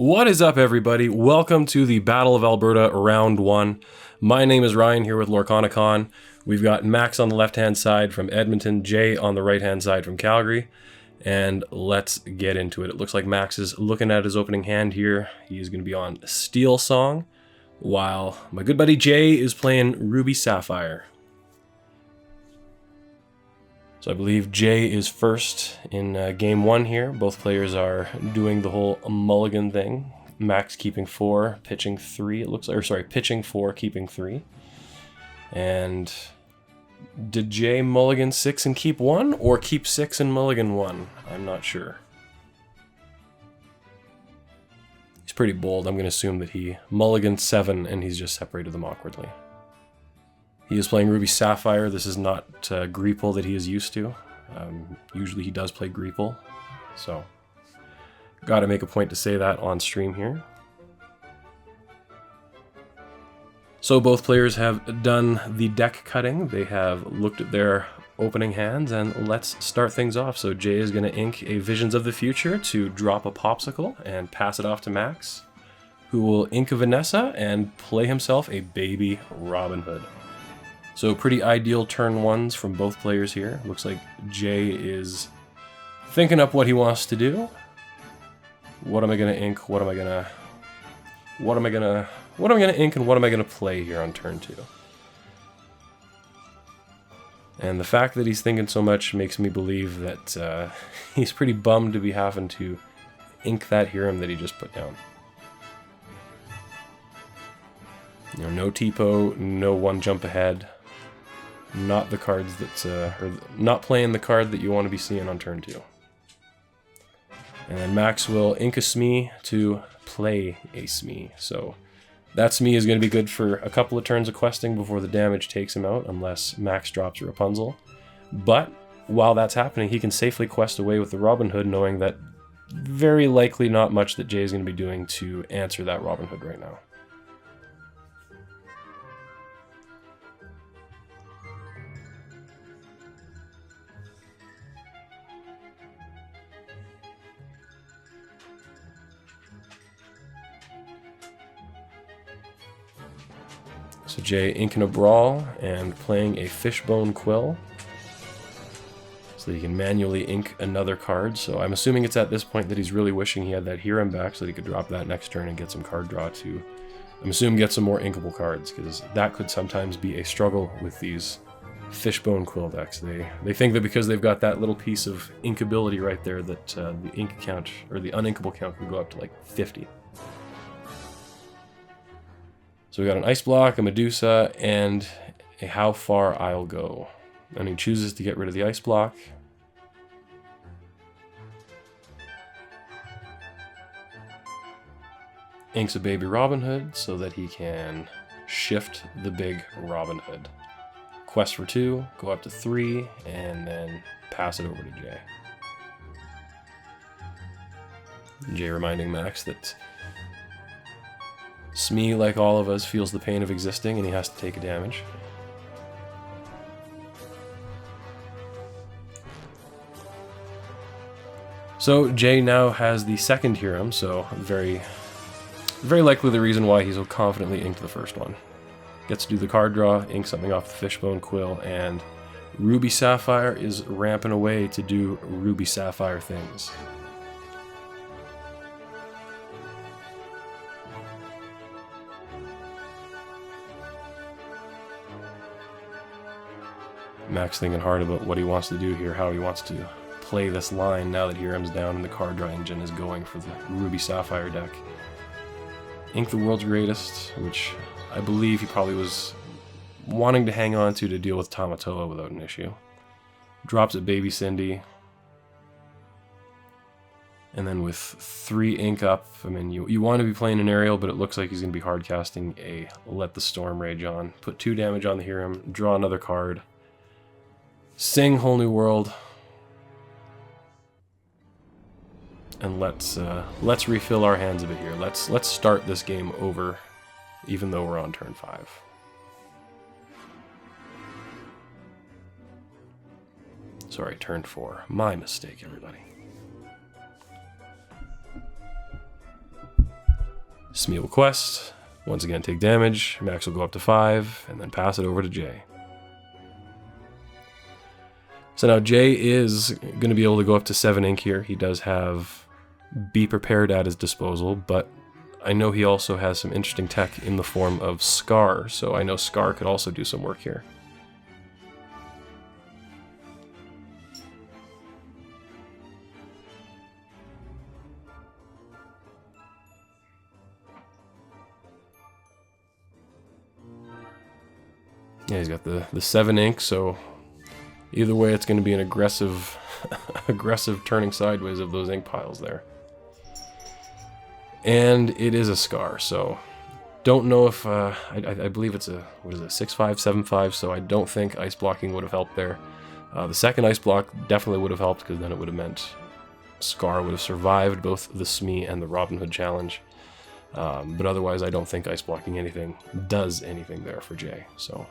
What is up, everybody? Welcome to the Battle of Alberta Round 1. My name is Ryan here with Lorcana. We've got Max on the left-hand side from Edmonton, Jay on the right-hand side from Calgary, and let's get into it. It looks like Max is looking at his opening hand here. He's going to be on Steel Song, while my good buddy Jay is playing Ruby Sapphire. So I believe Jay is first in game one here. Both players are doing the whole mulligan thing. Max keeping 4, pitching 3. It looks like, or sorry, pitching 4, keeping 3. And did Jay mulligan 6 and keep 1, or keep 6 and mulligan 1? I'm not sure. He's pretty bold. I'm going to assume that he mulliganed 7 and he's just separated them awkwardly. He is playing Ruby Sapphire. This is not Greeple that he is used to. Usually he does play Greeple, so got to make a point to say that on stream here. So both players have done the deck cutting. They have looked at their opening hands, and let's start things off. So Jay is going to ink a Visions of the Future to drop a Popsicle and pass it off to Max, who will ink a Vanessa and play himself a baby Robin Hood. So pretty ideal turn ones from both players here. Looks like Jay is thinking up what he wants to do. What am I gonna ink? What am I gonna ink, and what am I gonna play here on turn 2? And the fact that he's thinking so much makes me believe that he's pretty bummed to be having to ink that Hiram that he just put down. You know, no TPO, no one jump ahead. Not the cards that, or not playing the card that you want to be seeing on turn 2. And then Max will ink a Smee to play a Smee. So that Smee is going to be good for a couple of turns of questing before the damage takes him out, unless Max drops a Rapunzel. But while that's happening, he can safely quest away with the Robin Hood, knowing that very likely not much that Jay is going to be doing to answer that Robin Hood right now. So Jay inking a Brawl and playing a Fishbone Quill, so that he can manually ink another card. So I'm assuming it's at this point that he's really wishing he had that Hiram back so that he could drop that next turn and get some card draw to, I'm assuming, get some more inkable cards, because that could sometimes be a struggle with these Fishbone Quill decks. They think that because they've got that little piece of inkability right there that the ink count, or the uninkable count, can go up to like 50. So we got an Ice Block, a Medusa, and a How Far I'll Go. And he chooses to get rid of the Ice Block. Inks a baby Robin Hood so that he can shift the big Robin Hood. Quest for 2, go up to 3, and then pass it over to Jay. Jay reminding Max that Smee, like all of us, feels the pain of existing, and he has to take a damage. So Jay now has the second Hiram, so very likely the reason why he's so confidently inked the first one. Gets to do the card draw, ink something off the Fishbone Quill, and Ruby Sapphire is ramping away to do Ruby Sapphire things. Max thinking hard about what he wants to do here, how he wants to play this line now that Hiram's down and the card draw engine is going for the Ruby Sapphire deck. Ink the World's Greatest, which I believe he probably was wanting to hang on to deal with Tamatoa without an issue. Drops at Baby Cindy. And then with 3 ink up, I mean, you want to be playing an aerial, but it looks like he's going to be hard casting a Let the Storm Rage on. Put 2 damage on the Hiram, draw another card. Sing Whole New World, and let's refill our hands a bit here. Let's start this game over, even though we're on turn 5. Sorry, turn 4. My mistake, everybody. Smee will quest. Once again, take damage. Max will go up to 5, and then pass it over to Jay. So now Jay is going to be able to go up to 7 ink here. He does have Be Prepared at his disposal, but I know he also has some interesting tech in the form of Scar, so I know Scar could also do some work here. Yeah, he's got the 7 ink, so either way it's going to be an aggressive aggressive turning sideways of those ink piles there. And it is a Scar, so don't know if I believe it's a, what is it, 6-5, 7-5, so I don't think ice blocking would have helped there. The second ice block definitely would have helped, because then it would have meant Scar would have survived both the Smee and the Robin Hood challenge. But otherwise I don't think ice blocking anything does anything there for Jay, so.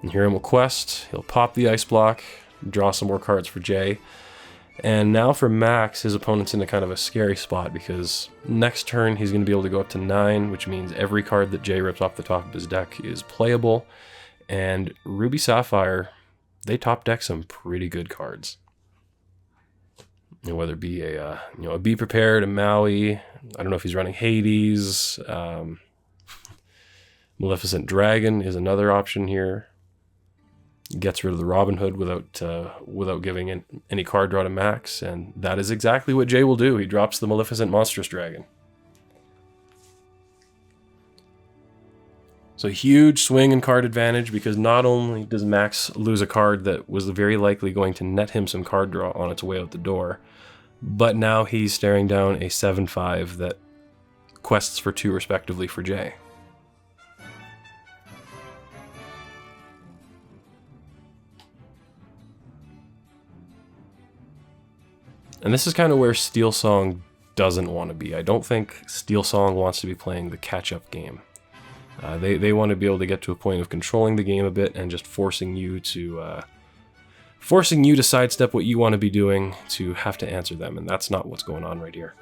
And Hiram will quest, he'll pop the ice block, draw some more cards for Jay. And now for Max, his opponent's in a kind of a scary spot, because next turn he's going to be able to go up to 9, which means every card that Jay rips off the top of his deck is playable. And Ruby Sapphire, they top deck some pretty good cards. You know, whether it be a Be Prepared, a Maui, I don't know if he's running Hades, Maleficent Dragon is another option here. Gets rid of the Robin Hood without giving any card draw to Max, and that is exactly what Jay will do. He drops the Maleficent Monstrous Dragon. So huge swing and card advantage, because not only does Max lose a card that was very likely going to net him some card draw on its way out the door, but now he's staring down a 7-5 that quests for 2 respectively for Jay. And this is kind of where Steel Song doesn't want to be. I don't think Steel Song wants to be playing the catch-up game. They want to be able to get to a point of controlling the game a bit and just forcing you to sidestep what you want to be doing to have to answer them, and that's not what's going on right here.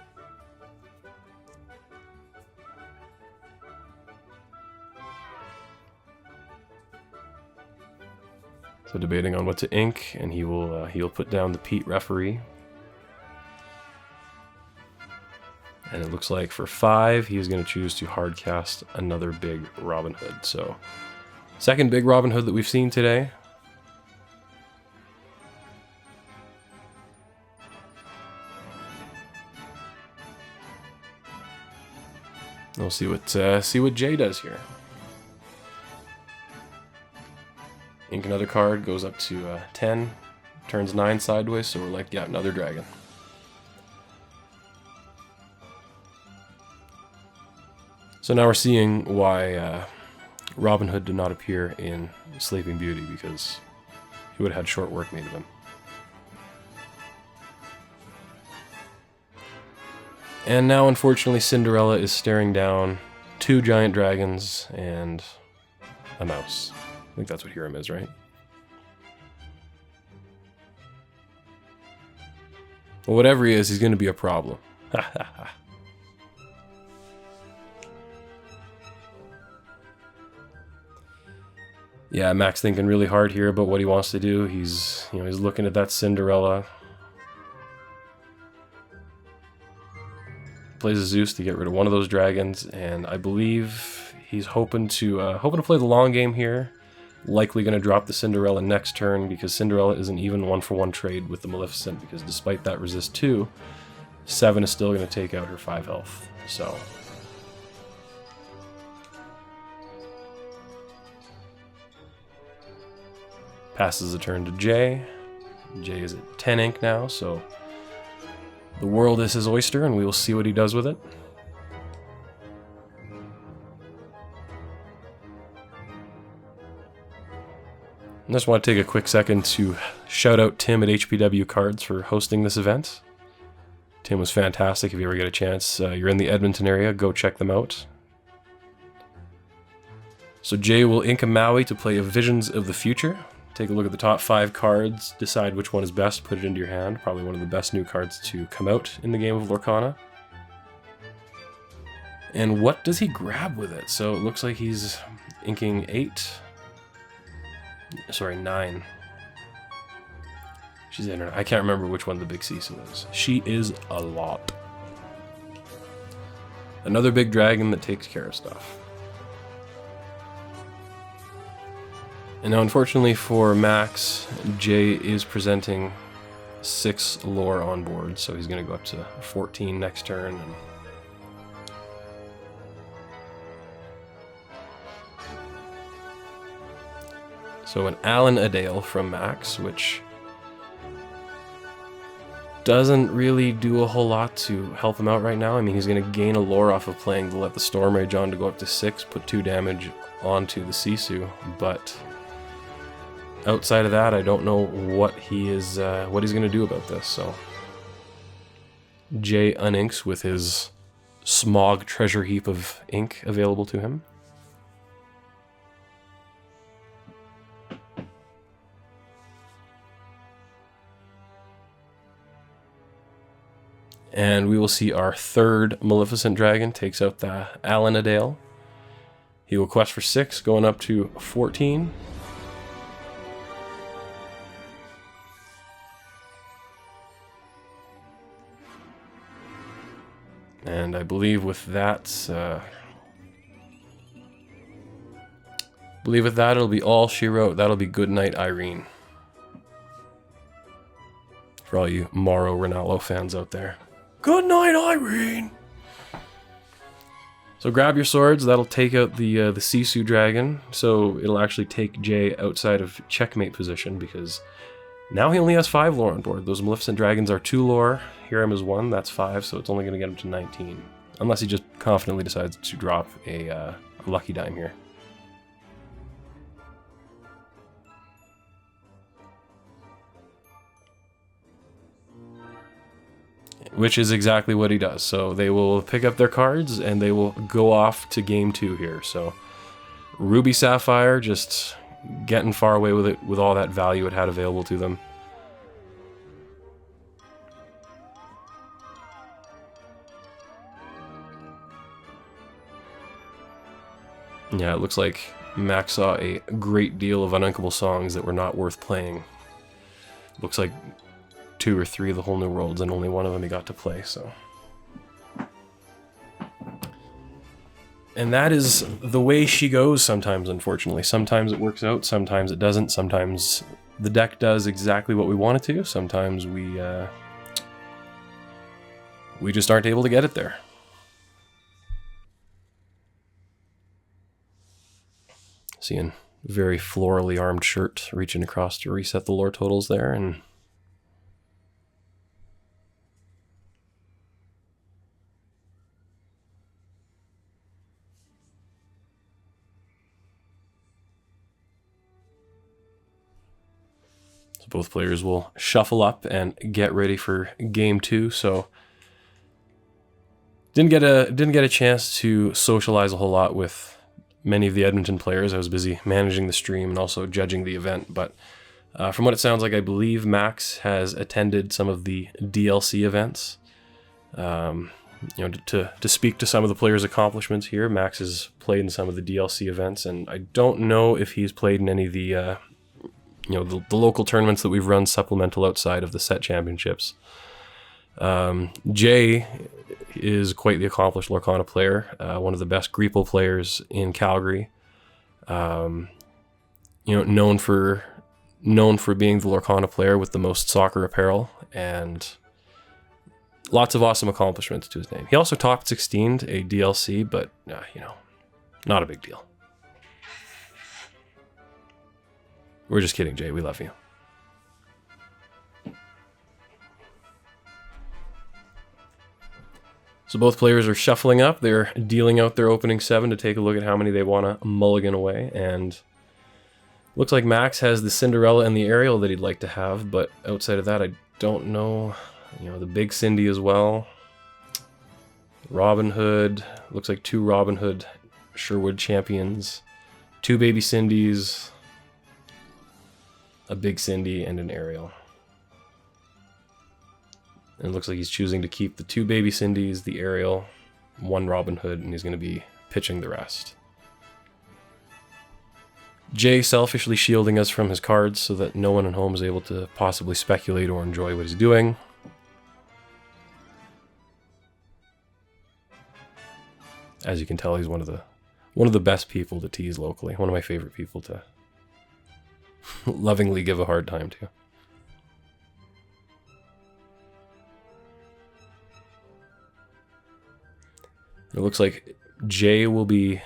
So debating on what to ink, and he'll put down the Pete referee. And it looks like for 5, he's going to choose to hardcast another big Robin Hood. So, second big Robin Hood that we've seen today. We'll see what Jay does here. Ink another card, goes up to 10, turns 9 sideways, so we're like, yeah, another dragon. So now we're seeing why Robin Hood did not appear in Sleeping Beauty, because he would have had short work made of him. And now, unfortunately, Cinderella is staring down 2 giant dragons and a mouse. I think that's what Hiram is, right? Well, whatever he is, he's going to be a problem. Ha ha ha. Yeah, Max thinking really hard here about what he wants to do. He's looking at that Cinderella. Plays a Zeus to get rid of one of those dragons, and I believe he's hoping to play the long game here. Likely going to drop the Cinderella next turn, because Cinderella is an even 1-for-1 trade with the Maleficent, because despite that resist 2, 7 is still going to take out her 5 health. So passes the turn to Jay. Jay is at 10 ink now, so the world is his oyster, and we will see what he does with it. I just want to take a quick second to shout out Tim at HPW Cards for hosting this event. Tim was fantastic. If you ever get a chance, you're in the Edmonton area, go check them out. So Jay will ink a Maui to play a Visions of the Future. Take a look at the top 5 cards, decide which one is best, put it into your hand. Probably one of the best new cards to come out in the game of Lorcana. And what does he grab with it? So it looks like he's inking 8. Sorry, 9. She's in her. I can't remember which one the big Sisu is. She is a lot. Another big dragon that takes care of stuff. And now, unfortunately for Max, Jay is presenting 6 lore on board, so he's going to go up to 14 next turn. And so an Alan Adale from Max, which doesn't really do a whole lot to help him out right now. I mean, he's going to gain a lore off of playing to let the Storm Rage on to go up to 6, put 2 damage onto the Sisu, but outside of that, I don't know what he's going to do about this. So Jay uninks with his smog treasure heap of ink available to him. And we will see our 3rd Maleficent Dragon takes out the Alan Adale. He will quest for 6, going up to 14. And I believe with that, it'll be all she wrote. That'll be Goodnight Irene. For all you Mauro Ranallo fans out there. Good night, Irene! So grab your swords, that'll take out the Sisu dragon, so it'll actually take Jay outside of checkmate position, because now he only has 5 lore on board. Those Maleficent Dragons are 2 lore, Hiram is 1, that's 5, so it's only going to get him to 19. Unless he just confidently decides to drop a lucky dime here. Which is exactly what he does. So they will pick up their cards and they will go off to game 2 here. So Ruby Sapphire just getting far away with it, with all that value it had available to them. Yeah, it looks like Max saw a great deal of ununkable songs that were not worth playing. Looks like 2 or 3 of the Whole New Worlds, and only one of them he got to play, so. And that is the way she goes sometimes, unfortunately. Sometimes it works out, sometimes it doesn't, sometimes the deck does exactly what we want it to, sometimes we just aren't able to get it there. Seeing very florally armed shirt reaching across to reset the lore totals there, and both players will shuffle up and get ready for game 2. So didn't get a chance to socialize a whole lot with many of the Edmonton players. I was busy managing the stream and also judging the event. But from what it sounds like, I believe Max has attended some of the DLC events. You know, to speak to some of the players' accomplishments here, Max has played in some of the DLC events, and I don't know if he's played in any of the you know, the local tournaments that we've run supplemental outside of the set championships. Jay is quite the accomplished Lorcana player, one of the best Greeple players in Calgary. You know, known for being the Lorcana player with the most soccer apparel, and lots of awesome accomplishments to his name. He also top 16'd a DLC, but you know, not a big deal. We're just kidding, Jay. We love you. So both players are shuffling up. They're dealing out their opening 7 to take a look at how many they want to mulligan away. And looks like Max has the Cinderella and the Ariel that he'd like to have, but outside of that, I don't know. You know, the Big Cindy as well. Robin Hood. Looks like 2 Robin Hood Sherwood champions. 2 Baby Cindys. A Big Cindy, and an Ariel. And it looks like he's choosing to keep the 2 Baby Cindys, the Ariel, one Robin Hood, and he's going to be pitching the rest. Jay selfishly shielding us from his cards so that no one at home is able to possibly speculate or enjoy what he's doing. As you can tell, he's one of the best people to tease locally. One of my favorite people to lovingly give a hard time to. It looks like Jay will be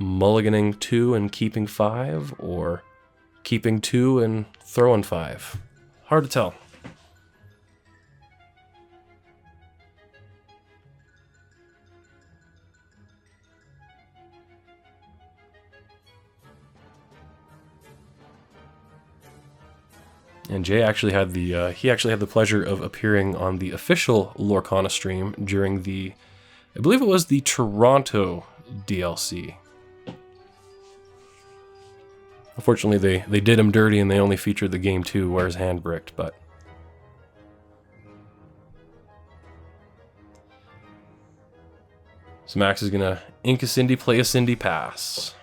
mulliganing 2 and keeping 5, or keeping 2 and throwing 5. Hard to tell. And Jay actually had the pleasure of appearing on the official Lorcana stream during the, I believe it was the Toronto DLC. Unfortunately, they did him dirty and they only featured the game 2 where his hand bricked, but... So Max is gonna ink a Cindy, play a Cindy, pass.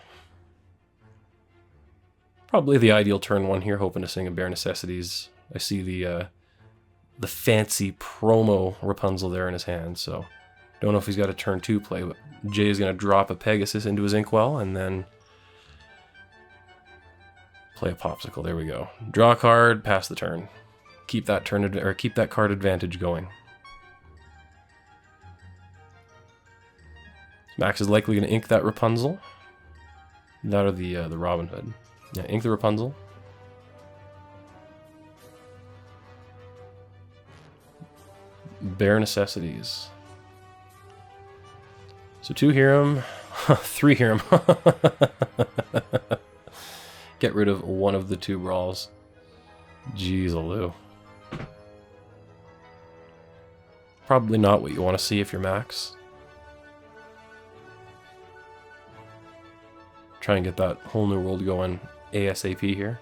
Probably the ideal turn 1 here, hoping to sing a Bare Necessities. I see the fancy promo Rapunzel there in his hand, so... Don't know if he's got a turn 2 play, but Jay is gonna drop a Pegasus into his Inkwell, and then... play a Popsicle. There we go. Draw a card, pass the turn. Keep that keep that card advantage going. Max is likely going to ink that Rapunzel. That or the Robin Hood. Yeah, ink the Rapunzel. Bare Necessities. So 2 Hiram, 3 Hiram. Get rid of one of the 2 brawls. Jeez-a-loo. Probably not what you want to see if you're Max. Try and get that whole new world going ASAP here.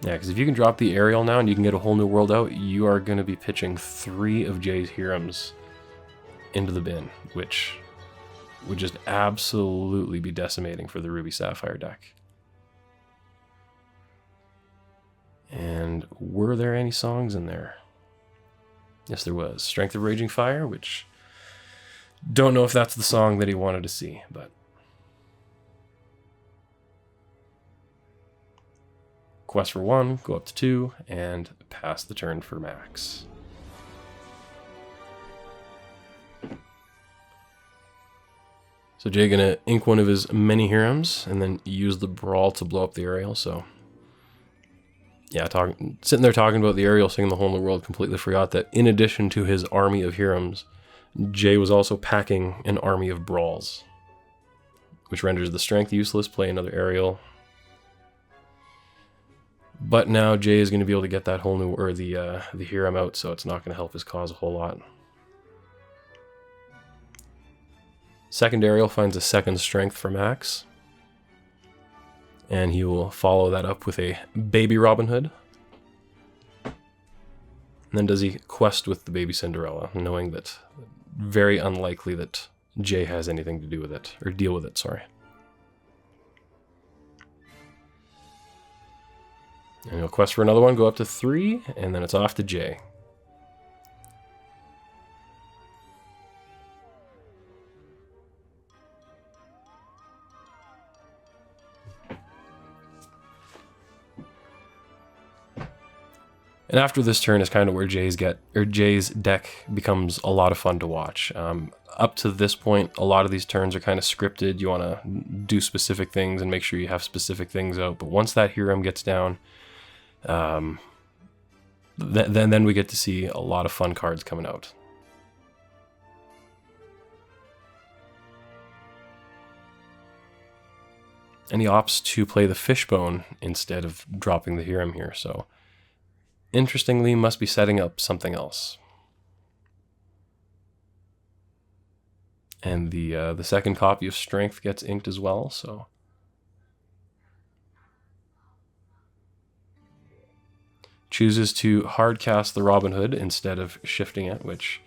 Yeah, because if you can drop the aerial now and you can get a whole new world out, you are going to be pitching 3 of Jay's Hirams into the bin, which would just absolutely be decimating for the Ruby Sapphire deck. And were there any songs in there? Yes, there was. Strength of Raging Fire, which... don't know if that's the song that he wanted to see, but... Quest for 1, go up to 2, and pass the turn for Max. So Jay gonna ink one of his many Hirams, and then use the Brawl to blow up the aerial, so... yeah, sitting there talking about the aerial, singing the whole new world, completely forgot that in addition to his army of Hirams, Jay was also packing an army of Brawls, which renders the strength useless, play another aerial. But now Jay is going to be able to get that whole new, or the Hiram out, so it's not going to help his cause a whole lot. Second aerial finds a second strength for Max. And he will follow that up with a baby Robin Hood. And then does he quest with the baby Cinderella, knowing that very unlikely that Jay has anything to do with it, or deal with it, sorry. And he'll quest for another one, go up to 3, and then it's off to Jay. And after this turn is kind of where Jay's deck becomes a lot of fun to watch. Up to this point, a lot of these turns are kind of scripted. You want to do specific things and make sure you have specific things out. But once that Hiram gets down, then we get to see a lot of fun cards coming out. And he opts to play the Fishbone instead of dropping the Hiram here, so... interestingly, must be setting up something else. And the second copy of Strength gets inked as well, so... chooses to hard cast the Robin Hood instead of shifting it, which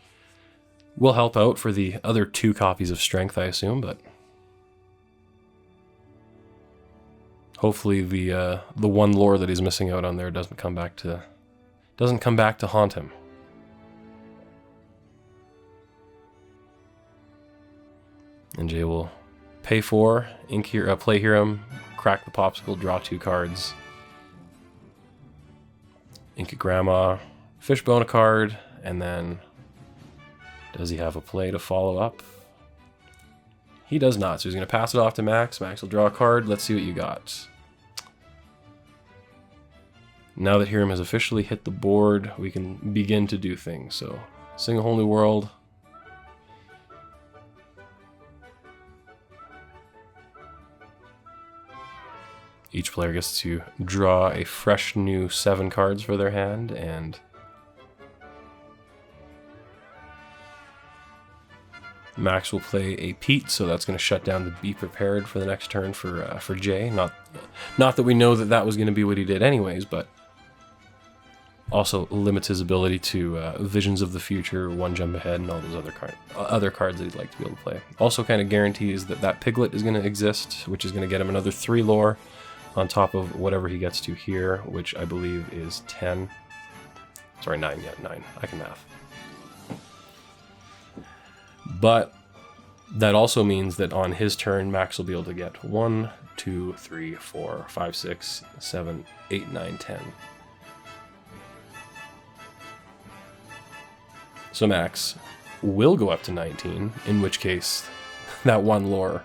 will help out for the other 2 copies of strength, I assume, but hopefully the one lore that he's missing out on there doesn't come back to haunt him. And Jay will pay 4, play Hiram, crack the Popsicle, draw 2 cards. Ink Grandma, Fishbone a card, and then does he have a play to follow up? He does not, so he's going to pass it off to Max. Max will draw a card. Let's see what you got. Now that Hiram has officially hit the board, we can begin to do things. So, Sing a Whole New World. Each player gets to draw a fresh new 7 cards for their hand, and Max will play a Pete, so that's going to shut down the Be Prepared for the next turn for Jay. Not that we know that was going to be what he did anyways, but also limits his ability to Visions of the Future, One Jump Ahead, and all those other cards that he'd like to be able to play. Also kind of guarantees that Piglet is going to exist, which is going to get him another 3 lore on top of whatever he gets to here, which I believe is 10. Sorry, 9, yeah, 9. I can math. But that also means that on his turn, Max will be able to get 1, 2, 3, 4, 5, 6, 7, 8, 9, 10. So Max will go up to 19, in which case that 1 lore,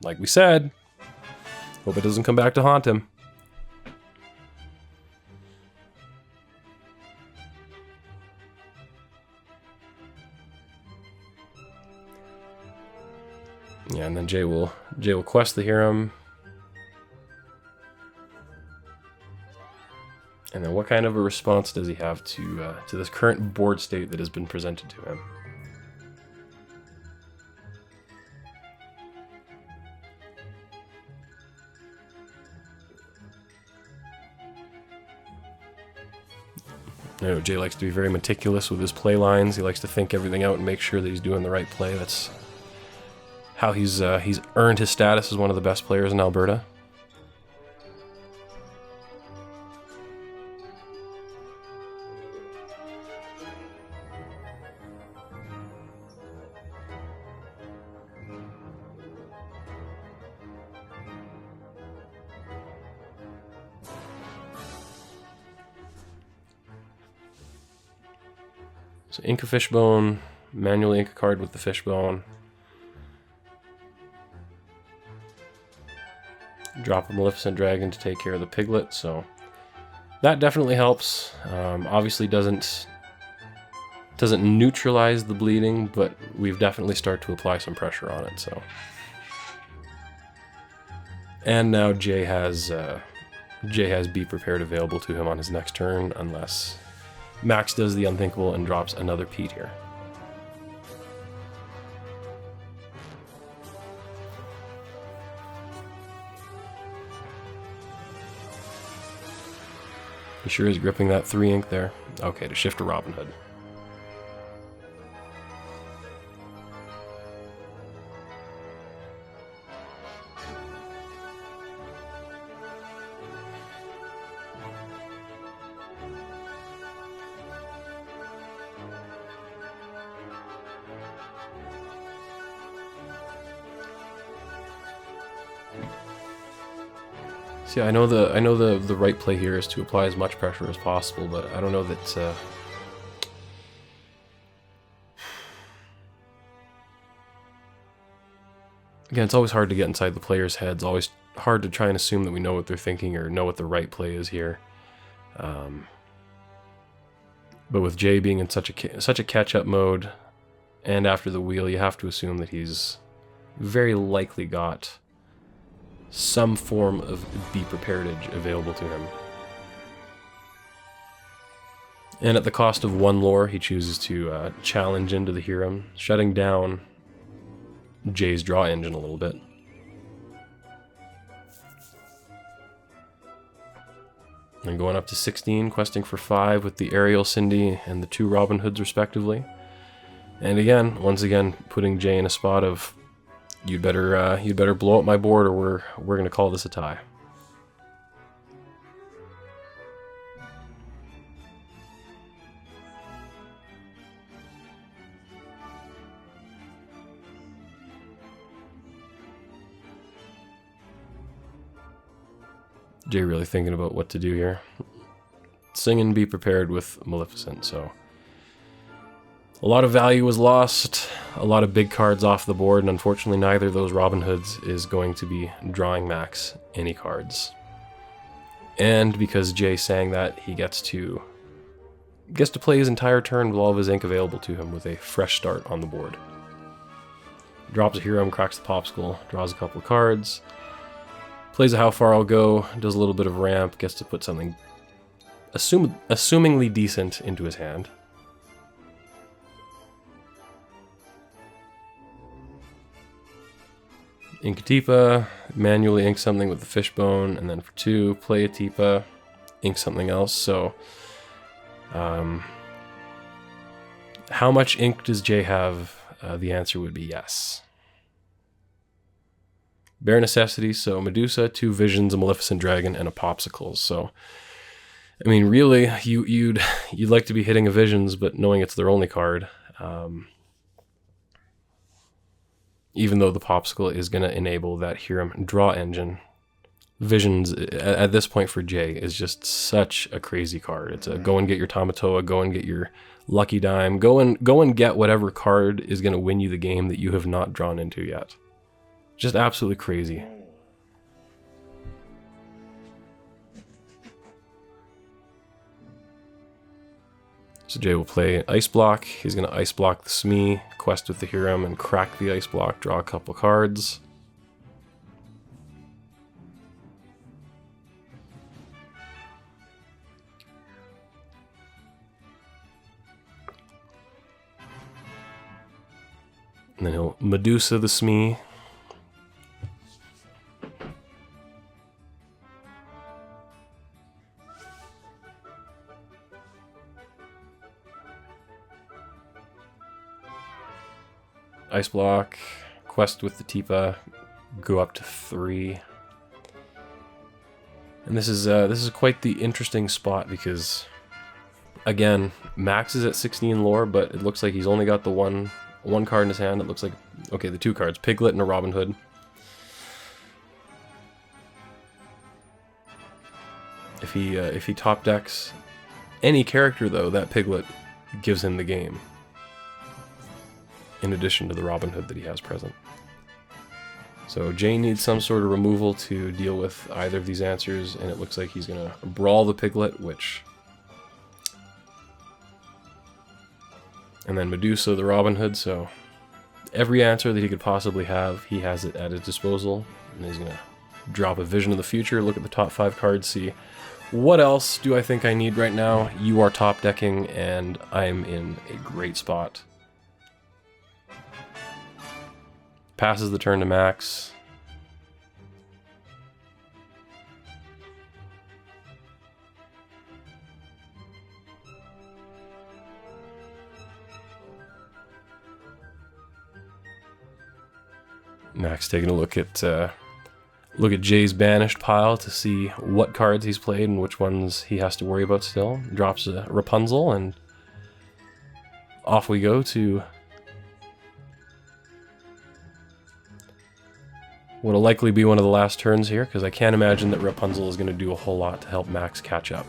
like we said, hope it doesn't come back to haunt him. Yeah, and then Jay will quest the Hiram. And then what kind of a response does he have to this current board state that has been presented to him? You know, Jay likes to be very meticulous with his play lines. He likes to think everything out and make sure that he's doing the right play. That's how he's earned his status as one of the best players in Alberta. So ink a Fishbone, manually ink a card with the Fishbone. Drop a Maleficent Dragon to take care of the Piglet, so that definitely helps. Obviously doesn't neutralize the bleeding, but we've definitely started to apply some pressure on it. So, and now Jay has Be Prepared available to him on his next turn, unless Max does the unthinkable and drops another Pete here. He sure is gripping that 3 ink there. Okay, to shift to Robin Hood. See, I know the right play here is to apply as much pressure as possible, but I don't know that again, it's always hard to get inside the players' heads. Always hard to try and assume that we know what they're thinking or know what the right play is here. But with Jay being in such a catch-up mode, and after the wheel, you have to assume that he's very likely got some form of Be Preparedage available to him. And at the cost of 1 lore, he chooses to challenge into the Hiram, shutting down Jay's draw engine a little bit. And going up to 16, questing for 5 with the Ariel Cindy and the 2 Robin Hoods respectively. And again, once again, putting Jay in a spot of you'd better blow up my board, or we're gonna call this a tie. Jay really thinking about what to do here. Sing and be prepared with Maleficent, so a lot of value was lost, a lot of big cards off the board, and unfortunately neither of those Robin Hoods is going to be drawing Max any cards. And because Jay sang that, he gets to play his entire turn with all of his ink available to him with a fresh start on the board. Drops a hero, cracks the popsicle, draws a couple of cards, plays a How Far I'll Go, does a little bit of ramp, gets to put something assumingly decent into his hand. Ink a Tipa, manually ink something with the fishbone, and then for 2, play a Tipa, ink something else. So, how much ink does Jay have? The answer would be yes. Bare necessities, so Medusa, 2 Visions, a Maleficent Dragon, and a Popsicle. So, I mean, really, you'd like to be hitting a Visions, but knowing it's their only card. Even though the Popsicle is going to enable that Hiram draw engine, Visions at this point for Jay is just such a crazy card. It's a go and get your Tamatoa, go and get your Lucky Dime, go and get whatever card is going to win you the game that you have not drawn into yet. Just absolutely crazy. So Jay will play Ice Block. He's going to Ice Block the Smee, quest with the Hiram, and crack the Ice Block, draw a couple cards. And then he'll Medusa the Smee. Ice Block, quest with the Tipa, go up to 3. And this is quite the interesting spot because, again, Max is at 16 lore, but it looks like he's only got the one card in his hand. It looks like, okay, the 2 cards, Piglet and a Robin Hood. If he top decks any character though, that Piglet gives him the game. In addition to the Robin Hood that he has present. So Jay needs some sort of removal to deal with either of these answers, and it looks like he's going to brawl the Piglet, which... And then Medusa the Robin Hood, so every answer that he could possibly have, he has it at his disposal. And he's going to drop a Vision of the Future, look at the top 5 cards, see what else do I think I need right now. You are top decking, and I'm in a great spot. Passes the turn to Max. Max taking a look at Jay's banished pile to see what cards he's played and which ones he has to worry about still. Drops a Rapunzel, and off we go to what'll likely be one of the last turns here, because I can't imagine that Rapunzel is going to do a whole lot to help Max catch up.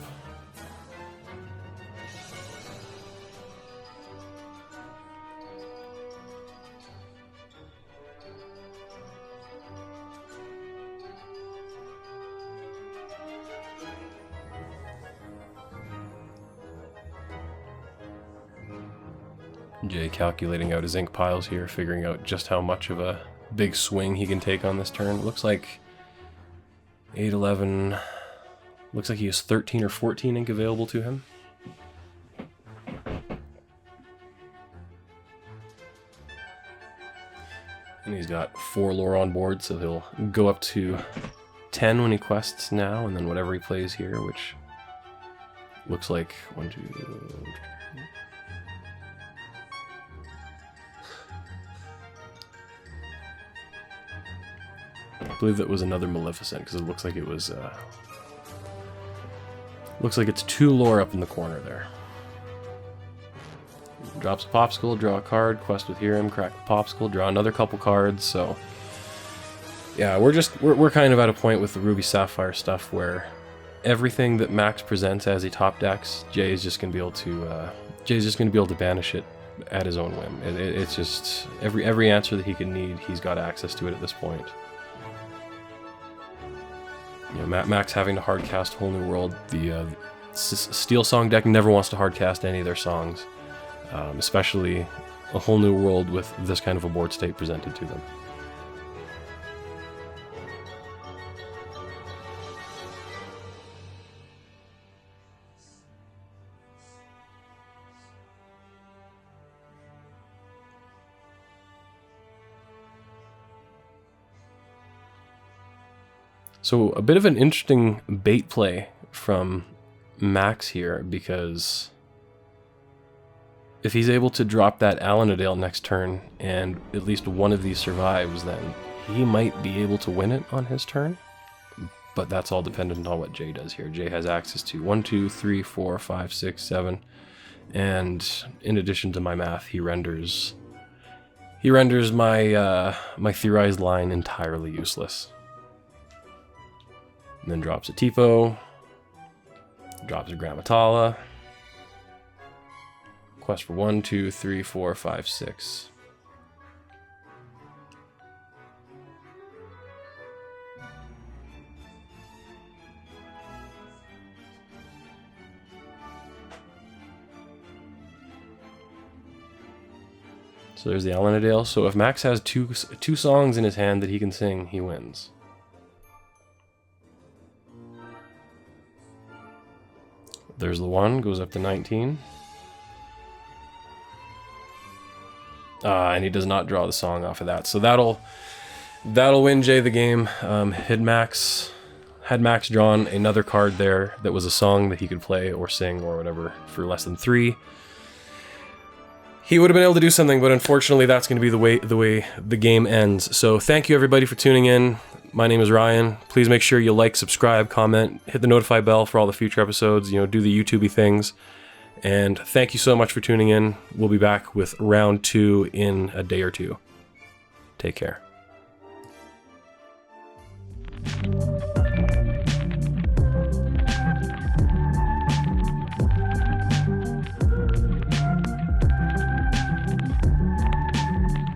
Jay calculating out his ink piles here, figuring out just how much of a big swing he can take on this turn. Looks like 8, 11... Looks like he has 13 or 14 ink available to him. And he's got 4 lore on board, so he'll go up to 10 when he quests now, and then whatever he plays here, which looks like 1, 2... I believe that was another Maleficent, because it looks like it was, looks like it's 2 lore up in the corner there. Drops a popsicle, draw a card, quest with Hiram, crack the popsicle, draw another couple cards, so... Yeah, we're kind of at a point with the Ruby Sapphire stuff where everything that Max presents as he top decks, Jay is just going to be able to banish it at his own whim. It's just every answer that he can need, he's got access to it at this point. You know, Max having to hardcast Whole New World, the Steel Song deck never wants to hardcast any of their songs, especially a Whole New World with this kind of a board state presented to them. So a bit of an interesting bait play from Max here, because if he's able to drop that Alanadale next turn and at least one of these survives, then he might be able to win it on his turn. But that's all dependent on what Jay does here. Jay has access to 1, 2, 3, 4, 5, 6, 7, and in addition to my math, he renders my my theorized line entirely useless. And then drops a Tipo, drops a Grammatala, quest for 1, 2, 3, 4, 5, 6. So there's the Alanadale. So if Max has two songs in his hand that he can sing, he wins. There's the 1, goes up to 19. And he does not draw the song off of that. So that'll win Jay the game. Had Max drawn another card there that was a song that he could play or sing or whatever for less than 3, he would have been able to do something, but unfortunately that's going to be the way the game ends. So thank you everybody for tuning in. My name is Ryan. Please make sure you like, subscribe, comment, hit the notify bell for all the future episodes, you know, do the YouTubey things. And thank you so much for tuning in. We'll be back with round 2 in a day or two. Take care.